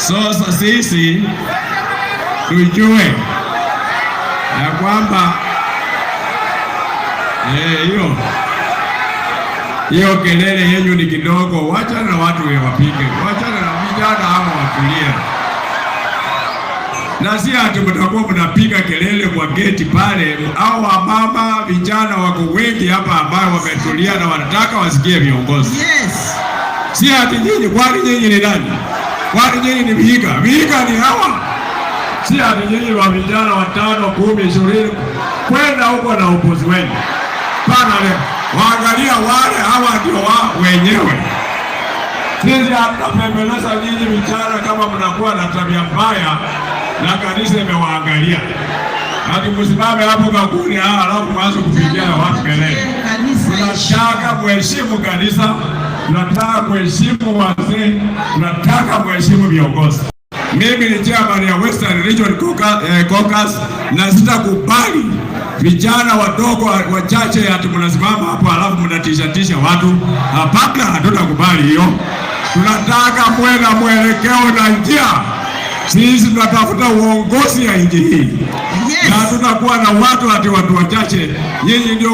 Sasa sisi tujue ya kwamba hiyo kelele yenyu ni kidogo. Wacha na watu wapige, wacha na vijana hao watulie, na si ati mtakuwa mnapiga kelele kwa geti pale. Au wamama vijana wako wengi hapa ambao wametulia na wanataka wasikie viongozi. Yes. Si ati nyinyi, kwani nyinyi ni nani? Kwani nyinyi ni vihiga? Vihiga ni hawa. Si ati nyinyi wa vijana 5, 10, 20 kwenda huko na upuzi wenu. Pana leo waangalia wale hawa ndio wenyewe. Sisi hatutapembeleza nyinyi vijana kama mnakuwa na tabia mbaya na kanisa imewaangalia. Hadi msimame hapo kakuni alafu mwanzo kupigia watu kelele. Tunataka kuheshimu kanisa, tunataka kuheshimu wazee, tunataka kuheshimu viongozi. Mimi ni chairman ya Western Region Caucus na sitakubali vijana wadogo wachache ati mnasimama hapo alafu mnatishatisha watu. Hapana, hatutakubali hiyo. Tunataka muwe na mwelekeo na njia. Sisi tunatafuta uongozi ya nchi hii. Yes. Na tutakuwa na watu wachache. Nyinyi ndio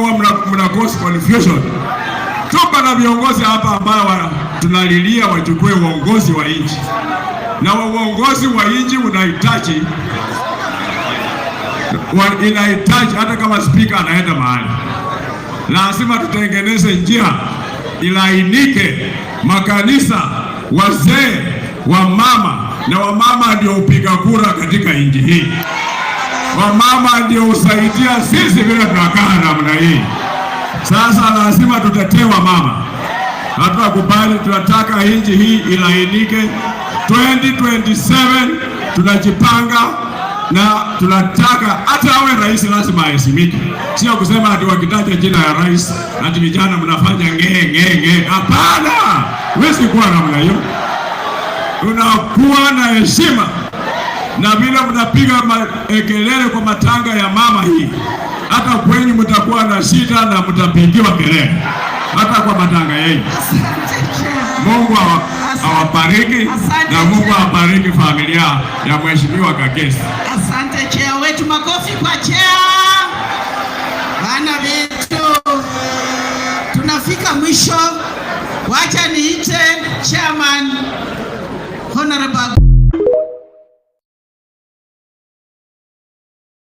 mna cause confusion. Tuko na viongozi hapa ambao tunalilia wachukue uongozi wa nchi. Na uongozi wa nchi unahitaji hata kama speaker anaenda mahali, lazima tutengeneze njia ilainike. Makanisa, wazee, wamama, na wamama ndio upiga kura katika nchi hii. Wamama ndio usaidia sisi vile tunakaa namna hii. Sasa lazima tutetee wamama. Hatutakubali, tunataka nchi hii ilainike. 2027 tunajipanga na tunataka hata awe rais lazima aheshimike. Sio kusema ati wakitaja jina ya rais ati vijana mnafanya ngee. Hapana, huwezi kuwa namna hiyo. Tunakuwa na heshima, na vile mnapiga kelele kwa matanga ya mama hii, hata kwenyu mtakuwa na shida na mtapigiwa kelele hata kwa matanga yenu. Mungu awabariki na Mungu awabariki familia ya Mheshimiwa Kakesi. Asante chea wetu, makofi kwa chea. Bana wetu, tunafika mwisho. Wacha niite Chairman Honorable